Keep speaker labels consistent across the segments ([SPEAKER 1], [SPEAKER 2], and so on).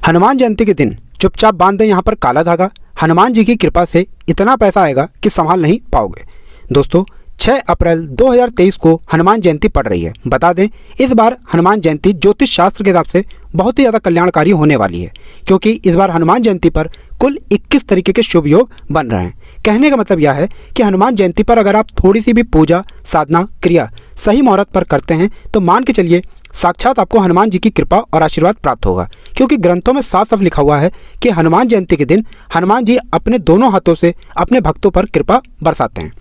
[SPEAKER 1] हनुमान जयंती के दिन चुपचाप बांध दें यहाँ पर काला धागा। हनुमान जी की कृपा से इतना पैसा आएगा कि संभाल नहीं पाओगे। दोस्तों 6 अप्रैल 2023 को हनुमान जयंती पड़ रही है। बता दें इस बार हनुमान जयंती ज्योतिष शास्त्र के हिसाब से बहुत ही ज़्यादा कल्याणकारी होने वाली है, क्योंकि इस बार हनुमान जयंती पर कुल 21 तरीके के शुभ योग बन रहे हैं। कहने का मतलब यह है कि हनुमान जयंती पर अगर आप थोड़ी सी भी पूजा साधना क्रिया सही मुहूर्त पर करते हैं तो मान के चलिए साक्षात आपको हनुमान जी की कृपा और आशीर्वाद प्राप्त होगा, क्योंकि ग्रंथों में साफ साफ लिखा हुआ है कि हनुमान जयंती के दिन हनुमान जी अपने दोनों हाथों से अपने भक्तों पर कृपा बरसाते हैं।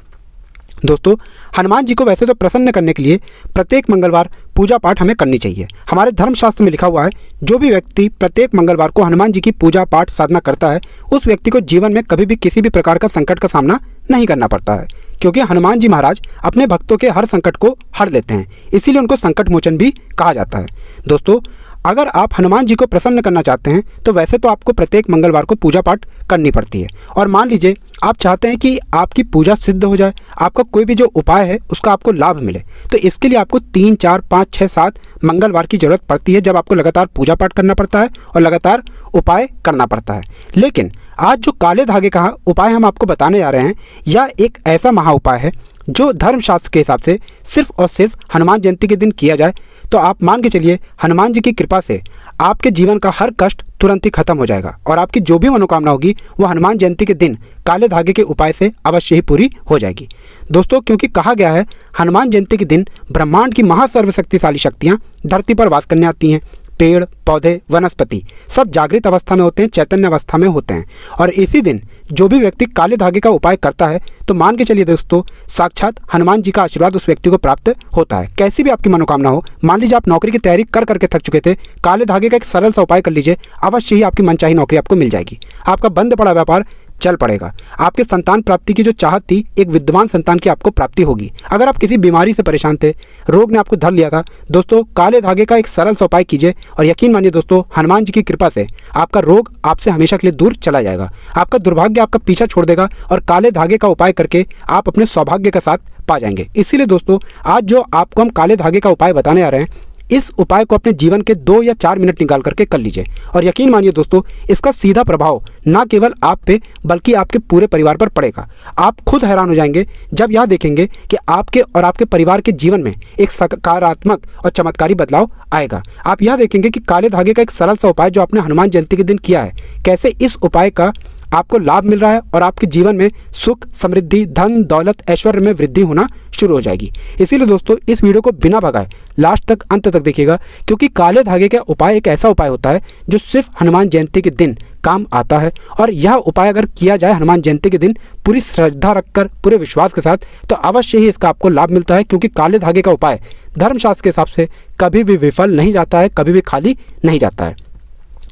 [SPEAKER 1] दोस्तों हनुमान जी को वैसे तो प्रसन्न करने के लिए प्रत्येक मंगलवार पूजा पाठ हमें करनी चाहिए। हमारे धर्मशास्त्र में लिखा हुआ है जो भी व्यक्ति प्रत्येक मंगलवार को हनुमान जी की पूजा पाठ साधना करता है उस व्यक्ति को जीवन में कभी भी किसी भी प्रकार का संकट का सामना नहीं करना पड़ता है, क्योंकि हनुमान जी महाराज अपने भक्तों के हर संकट को हर लेते हैं, इसीलिए उनको संकट मोचन भी कहा जाता है। दोस्तों अगर आप हनुमान जी को प्रसन्न करना चाहते हैं तो वैसे तो आपको प्रत्येक मंगलवार को पूजा पाठ करनी पड़ती है, और मान लीजिए आप चाहते हैं कि आपकी पूजा सिद्ध हो जाए, आपका कोई भी जो उपाय है उसका आपको लाभ मिले, तो इसके लिए आपको 3, 4, 5, 6, 7 मंगलवार की जरूरत पड़ती है, जब आपको लगातार पूजा पाठ करना पड़ता है और लगातार उपाय करना पड़ता है। लेकिन आज जो काले धागे का उपाय हम आपको बताने जा रहे हैं यह एक ऐसा महा उपाय है जो धर्मशास्त्र के हिसाब से सिर्फ और सिर्फ हनुमान जयंती के दिन किया जाए तो आप मान के चलिए हनुमान जी की कृपा से आपके जीवन का हर कष्ट तुरंत ही खत्म हो जाएगा और आपकी जो भी मनोकामना होगी वो हनुमान जयंती के दिन काले धागे के उपाय से अवश्य ही पूरी हो जाएगी। दोस्तों क्योंकि कहा गया है हनुमान जयंती के दिन ब्रह्मांड की महासर्वशक्तिशाली शक्तियाँ धरती पर वास करने आती हैं। पेड़ पौधे वनस्पति सब जागृत अवस्था में होते हैं, चैतन्य अवस्था में होते हैं, और इसी दिन जो भी व्यक्ति काले धागे का उपाय करता है तो मान के चलिए दोस्तों साक्षात हनुमान जी का आशीर्वाद उस व्यक्ति को प्राप्त होता है। कैसी भी आपकी मनोकामना हो, मान लीजिए आप नौकरी की तैयारी कर करके थक चुके थे, काले धागे का एक सरल सा उपाय कर लीजिए, अवश्य ही आपकी मनचाही नौकरी आपको मिल जाएगी। आपका बंद पड़ा व्यापार चल पड़ेगा। आपके संतान प्राप्ति की जो चाहत थी एक विद्वान संतान की आपको प्राप्ति होगी। अगर आप किसी बीमारी से परेशान थे, रोग ने आपको धर लिया था, दोस्तों काले धागे का एक सरल सा उपाय कीजिए और यकीन मानिए दोस्तों हनुमान जी की कृपा से आपका रोग आपसे हमेशा के लिए दूर चला जाएगा। आपका दुर्भाग्य आपका पीछा छोड़ देगा और काले धागे का उपाय करके आप अपने सौभाग्य का साथ पा जाएंगे। इसीलिए दोस्तों आज जो आपको हम काले धागे का उपाय बताने आ रहे हैं इस उपाय को अपने जीवन के 2 या 4 मिनट निकाल करके कर लीजिए और यकीन मानिए दोस्तों इसका सीधा प्रभाव ना केवल आप पे बल्कि आपके पूरे परिवार पर पड़ेगा। आप खुद हैरान हो जाएंगे जब यह देखेंगे कि आपके और आपके परिवार के जीवन में एक सकारात्मक और चमत्कारी बदलाव आएगा। आप यह देखेंगे कि काले धागे का एक सरल सा उपाय जो आपने हनुमान जयंती के दिन किया है कैसे इस उपाय का आपको लाभ मिल रहा है और आपके जीवन में सुख समृद्धि धन दौलत ऐश्वर्य में वृद्धि होना शुरू हो जाएगी। इसीलिए दोस्तों इस वीडियो को बिना भगाए लास्ट तक अंत तक देखिएगा, क्योंकि काले धागे का उपाय एक ऐसा उपाय होता है जो सिर्फ हनुमान जयंती के दिन काम आता है, और यह उपाय अगर किया जाए हनुमान जयंती के दिन पूरी श्रद्धा रखकर पूरे विश्वास के साथ तो अवश्य ही इसका आपको लाभ मिलता है, क्योंकि काले धागे का उपाय धर्मशास्त्र के हिसाब से कभी भी विफल नहीं जाता है, कभी भी खाली नहीं जाता है।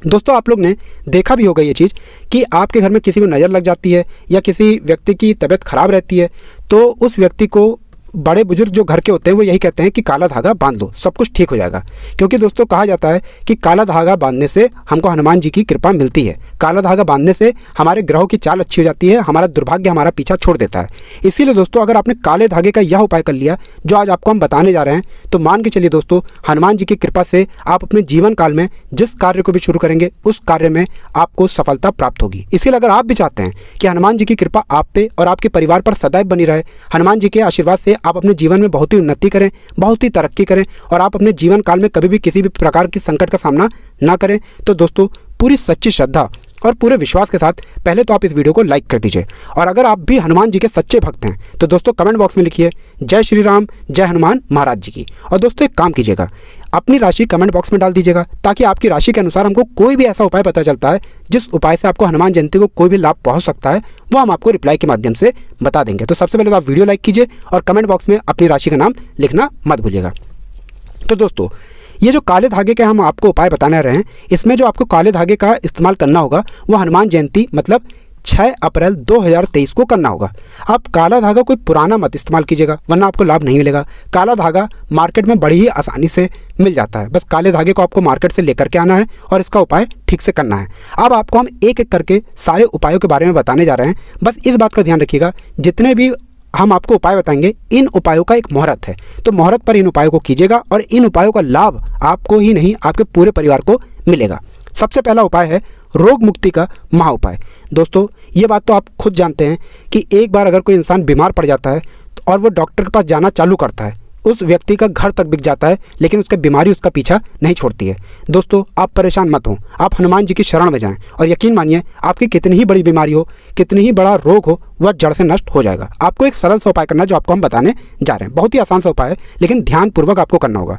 [SPEAKER 1] दोस्तों आप लोग ने देखा भी होगा ये चीज़ कि आपके घर में किसी को नज़र लग जाती है या किसी व्यक्ति की तबीयत खराब रहती है तो उस व्यक्ति को बड़े बुजुर्ग जो घर के होते हैं वो यही कहते हैं कि काला धागा बांध दो, सब कुछ ठीक हो जाएगा। क्योंकि दोस्तों कहा जाता है कि काला धागा बांधने से हमको हनुमान जी की कृपा मिलती है, काला धागा बांधने से हमारे ग्रहों की चाल अच्छी हो जाती है, हमारा दुर्भाग्य हमारा पीछा छोड़ देता है। इसीलिए दोस्तों अगर आपने काले धागे का यह उपाय कर लिया जो आज आपको हम बताने जा रहे हैं तो मान के चलिए दोस्तों हनुमान जी की कृपा से आप अपने जीवन काल में जिस कार्य को भी शुरू करेंगे उस कार्य में आपको सफलता प्राप्त होगी। इसीलिए अगर आप भी चाहते हैं कि हनुमान जी की कृपा आप पे और आपके परिवार पर सदैव बनी रहे, हनुमान जी के आशीर्वाद से आप अपने जीवन में बहुत ही उन्नति करें, बहुत ही तरक्की करें और आप अपने जीवन काल में कभी भी किसी भी प्रकार की संकट का सामना ना करें, तो दोस्तों पूरी सच्ची श्रद्धा और पूरे विश्वास के साथ पहले तो आप इस वीडियो को लाइक कर दीजिए, और अगर आप भी हनुमान जी के सच्चे भक्त हैं तो दोस्तों कमेंट बॉक्स में लिखिए जय श्री राम जय हनुमान महाराज जी की। और दोस्तों एक काम कीजिएगा अपनी राशि कमेंट बॉक्स में डाल दीजिएगा, ताकि आपकी राशि के अनुसार हमको कोई भी ऐसा उपाय पता चलता है जिस उपाय से आपको हनुमान जयंती को कोई भी लाभ पहुंच सकता है वो हम आपको रिप्लाई के माध्यम से बता देंगे। तो सबसे पहले तो आप वीडियो लाइक कीजिए और कमेंट बॉक्स में अपनी राशि का नाम लिखना मत भूलिएगा। तो दोस्तों ये जो काले धागे के हम आपको उपाय बताने रहे हैं इसमें जो आपको काले धागे का इस्तेमाल करना होगा वो हनुमान जयंती मतलब 6 अप्रैल 2023 को करना होगा। आप काला धागा कोई पुराना मत इस्तेमाल कीजिएगा वरना आपको लाभ नहीं मिलेगा। काला धागा मार्केट में बड़ी ही आसानी से मिल जाता है, बस काले धागे को आपको मार्केट से लेकर के आना है और इसका उपाय ठीक से करना है। अब आपको हम एक एक करके सारे उपायों के बारे में बताने जा रहे हैं। बस इस बात का ध्यान रखिएगा जितने भी हम आपको उपाय बताएंगे इन उपायों का एक मुहूर्त है, तो मुहूर्त पर इन उपायों को कीजिएगा और इन उपायों का लाभ आपको ही नहीं आपके पूरे परिवार को मिलेगा। सबसे पहला उपाय है रोग मुक्ति का महा उपाय। दोस्तों ये बात तो आप खुद जानते हैं कि एक बार अगर कोई इंसान बीमार पड़ जाता है और वो डॉक्टर के पास जाना चालू करता है, उस व्यक्ति का घर तक बिक जाता है, लेकिन उसकी बीमारी उसका पीछा नहीं छोड़ती है। दोस्तों आप परेशान मत हो, आप हनुमान जी की शरण में जाएं और यकीन मानिए आपकी कितनी ही बड़ी बीमारी हो, कितनी ही बड़ा रोग हो, वह जड़ से नष्ट हो जाएगा। आपको एक सरल सा उपाय करना है जो आपको हम बताने जा रहे हैं। बहुत ही आसान सा उपाय है, लेकिन ध्यानपूर्वक आपको करना होगा।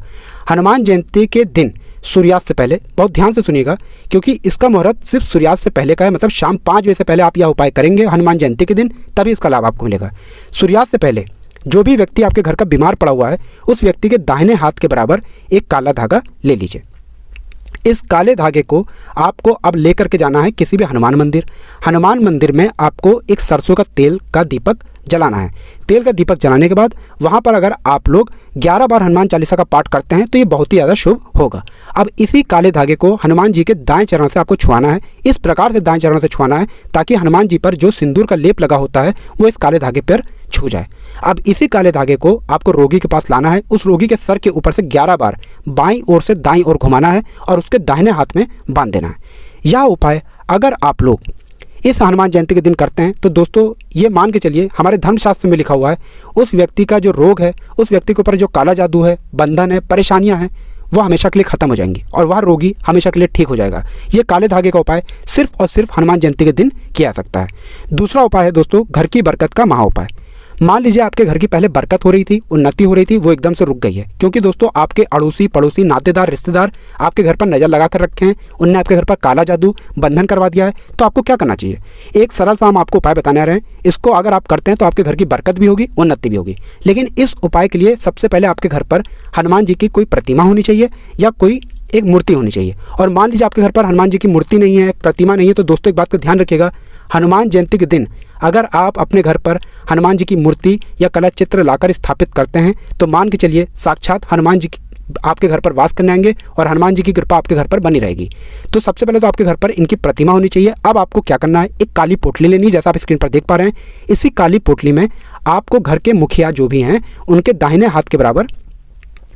[SPEAKER 1] हनुमान जयंती के दिन सूर्यास्त से पहले, बहुत ध्यान से सुनिएगा क्योंकि इसका मुहूर्त सिर्फ सूर्यास्त से पहले का है, मतलब शाम 5 बजे से पहले आप यह उपाय करेंगे हनुमान जयंती के दिन, तभी इसका लाभ आपको मिलेगा। सूर्यास्त से पहले जो भी व्यक्ति आपके घर का बीमार पड़ा हुआ है, उस व्यक्ति के दाहिने हाथ के बराबर एक काला धागा ले लीजिए। इस काले धागे को आपको अब लेकर के जाना है किसी भी हनुमान मंदिर। हनुमान मंदिर में आपको एक सरसों का तेल का दीपक जलाना है। तेल का दीपक जलाने के बाद वहाँ पर अगर आप लोग 11 बार हनुमान चालीसा का पाठ करते हैं तो ये बहुत ही ज़्यादा शुभ होगा। अब इसी काले धागे को हनुमान जी के दाएं चरण से आपको छुआना है। इस प्रकार से दाएं चरण से छुआना है ताकि हनुमान जी पर जो सिंदूर का लेप लगा होता है वो इस काले धागे पर छू जाए। अब इसी काले धागे को आपको रोगी के पास लाना है। उस रोगी के सर के ऊपर से 11 बार बाईं ओर से दाईं ओर घुमाना है और उसके दाहिने हाथ में बांध देना है। यह उपाय अगर आप लोग इस हनुमान जयंती के दिन करते हैं तो दोस्तों ये मान के चलिए, हमारे धर्मशास्त्र में लिखा हुआ है उस व्यक्ति का जो रोग है, उस व्यक्ति के ऊपर जो काला जादू है, बंधन है, परेशानियां हैं, वह हमेशा के लिए खत्म हो जाएंगी और वह रोगी हमेशा के लिए ठीक हो जाएगा। ये काले धागे का उपाय सिर्फ और सिर्फ हनुमान जयंती के दिन किया जा सकता है। दूसरा उपाय है दोस्तों घर की बरकत का महा उपाय। मान लीजिए आपके घर की पहले बरकत हो रही थी, उन्नति हो रही थी, वो एकदम से रुक गई है क्योंकि दोस्तों आपके अड़ोसी पड़ोसी नातेदार रिश्तेदार आपके घर पर नज़र लगा कर रखे हैं, उनने आपके घर पर काला जादू बंधन करवा दिया है। तो आपको क्या करना चाहिए? एक सरल सा हम आपको उपाय बताने आ रहे हैं। इसको अगर आप करते हैं तो आपके घर की बरकत भी होगी, उन्नति भी होगी। लेकिन इस उपाय के लिए सबसे पहले आपके घर पर हनुमान जी की कोई प्रतिमा होनी चाहिए या कोई एक मूर्ति होनी चाहिए। और मान लीजिए आपके घर पर हनुमान जी की मूर्ति नहीं है, प्रतिमा नहीं है, तो दोस्तों एक बात का ध्यान रखिएगा, हनुमान जयंती के दिन अगर आप अपने घर पर हनुमान जी की मूर्ति या कला चित्र लाकर स्थापित करते हैं तो मान के चलिए साक्षात हनुमान जी आपके घर पर वास करने आएंगे और हनुमान जी की कृपा आपके घर पर बनी रहेगी। तो सबसे पहले तो आपके घर पर इनकी प्रतिमा होनी चाहिए। अब आपको क्या करना है, एक काली पोटली लेनी है, जैसा आप स्क्रीन पर देख पा रहे हैं। इसी काली पोटली में आपको घर के मुखिया जो भी हैं उनके दाहिने हाथ के बराबर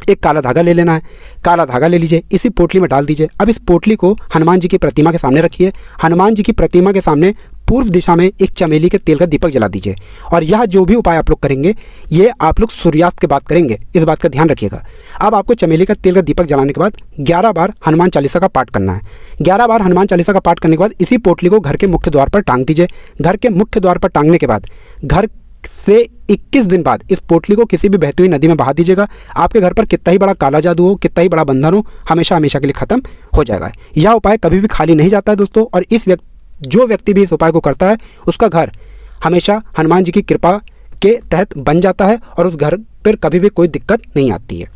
[SPEAKER 1] एक काला धागा ले लेना है। काला धागा ले लीजिए, इसी पोटली में डाल दीजिए। अब इस पोटली को हनुमान जी की प्रतिमा के सामने रखिए। हनुमान जी की प्रतिमा के सामने पूर्व दिशा में एक चमेली के तेल का दीपक जला दीजिए। और यह जो भी उपाय आप लोग करेंगे ये आप लोग सूर्यास्त के बाद करेंगे, इस बात का ध्यान रखिएगा। अब आपको चमेली का तेल का दीपक जलाने के बाद 11 बार हनुमान चालीसा का पाठ करना है। 11 बार हनुमान चालीसा का पाठ करने के बाद इसी पोटली को घर के मुख्य द्वार पर टांग दीजिए। घर के मुख्य द्वार पर टांगने के बाद घर से 21 दिन बाद इस पोटली को किसी भी बहती हुई नदी में बहा दीजिएगा। आपके घर पर कितना ही बड़ा काला जादू हो, कितना ही बड़ा बंधन हो, हमेशा हमेशा के लिए खत्म हो जाएगा। यह उपाय कभी भी खाली नहीं जाता है दोस्तों। और जो व्यक्ति भी इस उपाय को करता है उसका घर हमेशा हनुमान जी की कृपा के तहत बन जाता है और उस घर पर कभी भी कोई दिक्कत नहीं आती है।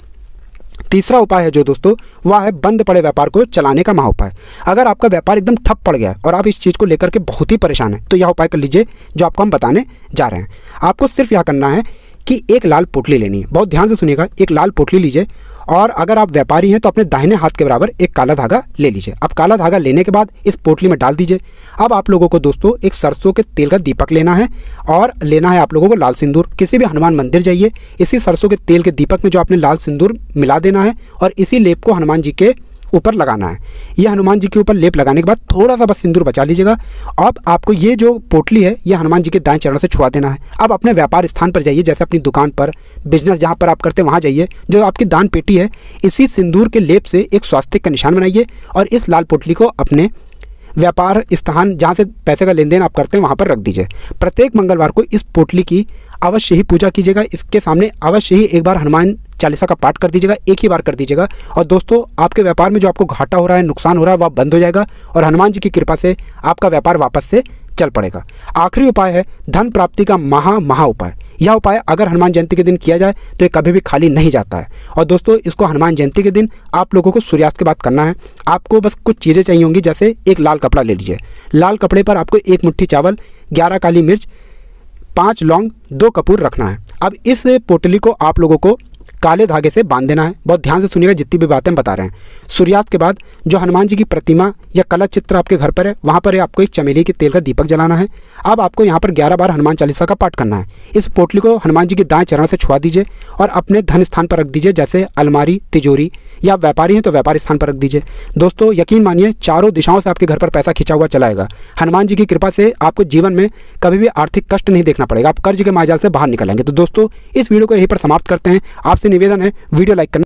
[SPEAKER 1] तीसरा उपाय है जो दोस्तों वह है बंद पड़े व्यापार को चलाने का महाउपाय। अगर आपका व्यापार एकदम ठप पड़ गया है और आप इस चीज़ को लेकर के बहुत ही परेशान हैं तो यह उपाय कर लीजिए जो आपको हम बताने जा रहे हैं। आपको सिर्फ यह करना है कि एक लाल पोटली लेनी है। बहुत ध्यान से सुनिएगा, एक लाल पोटली लीजिए और अगर आप व्यापारी हैं तो अपने दाहिने हाथ के बराबर एक काला धागा ले लीजिए। अब काला धागा लेने के बाद इस पोटली में डाल दीजिए। अब आप लोगों को दोस्तों एक सरसों के तेल का दीपक लेना है और लेना है आप लोगों को लाल सिंदूर। किसी भी हनुमान मंदिर जाइए, इसी सरसों के तेल के दीपक में जो आपने लाल सिंदूर मिला देना है और इसी लेप को हनुमान जी के ऊपर लगाना है। ये हनुमान जी के ऊपर लेप लगाने के बाद थोड़ा सा बस सिंदूर बचा लीजिएगा। अब आपको ये जो पोटली है ये हनुमान जी के दाएं चरण से छुआ देना है। अब अपने व्यापार स्थान पर जाइए, जैसे अपनी दुकान पर, बिजनेस जहाँ पर आप करते हैं वहाँ जाइए, जो आपकी दान पेटी है इसी सिंदूर के लेप से एक स्वास्तिक का निशान बनाइए और इस लाल पोटली को अपने व्यापार स्थान जहाँ से पैसे का लेन देन आप करते हैं वहाँ पर रख दीजिए। प्रत्येक मंगलवार को इस पोटली की अवश्य ही पूजा कीजिएगा। इसके सामने अवश्य ही एक बार हनुमान चालीसा का पाठ कर दीजिएगा, एक ही बार कर दीजिएगा। और दोस्तों आपके व्यापार में जो आपको घाटा हो रहा है, नुकसान हो रहा है, वह बंद हो जाएगा और हनुमान जी की कृपा से आपका व्यापार वापस से चल पड़ेगा। आखिरी उपाय है धन प्राप्ति का महा उपाय। यह उपाय अगर हनुमान जयंती के दिन किया जाए तो ये कभी भी खाली नहीं जाता है। और दोस्तों इसको हनुमान जयंती के दिन आप लोगों को सूर्यास्त के बाद करना है। आपको बस कुछ चीज़ें चाहिए होंगी, जैसे एक लाल कपड़ा ले लीजिए। लाल कपड़े पर आपको 1 मुट्ठी चावल, 11 काली मिर्च, 5 लौंग, 2 कपूर रखना है। अब इस पोटली को आप लोगों को काले धागे से बांध देना है। बहुत ध्यान से सुनिएगा जितनी भी बातें हम बता रहे हैं। सूर्यास्त के बाद जो हनुमान जी की प्रतिमा या कला चित्र आपके घर पर है, वहाँ पर आपको एक चमेली के तेल का दीपक जलाना है। अब आपको यहाँ पर 11 बार हनुमान चालीसा का पाठ करना है। इस पोटली को हनुमान जी के दाएं चरण से छुआ दीजिए और अपने धन स्थान पर रख दीजिए, जैसे अलमारी, तिजोरी, या व्यापारी हैं तो व्यापारी स्थान पर रख दीजिए। दोस्तों यकीन मानिए चारों दिशाओं से आपके घर पर पैसा खिंचा हुआ चला आएगा। हनुमान जी की कृपा से आपको जीवन में कभी भी आर्थिक कष्ट नहीं देखना पड़ेगा, आप कर्ज के मायाजाल से बाहर निकलेंगे। तो दोस्तों इस वीडियो को यहीं पर समाप्त करते हैं। आपसे निवेदन है वीडियो लाइक करना।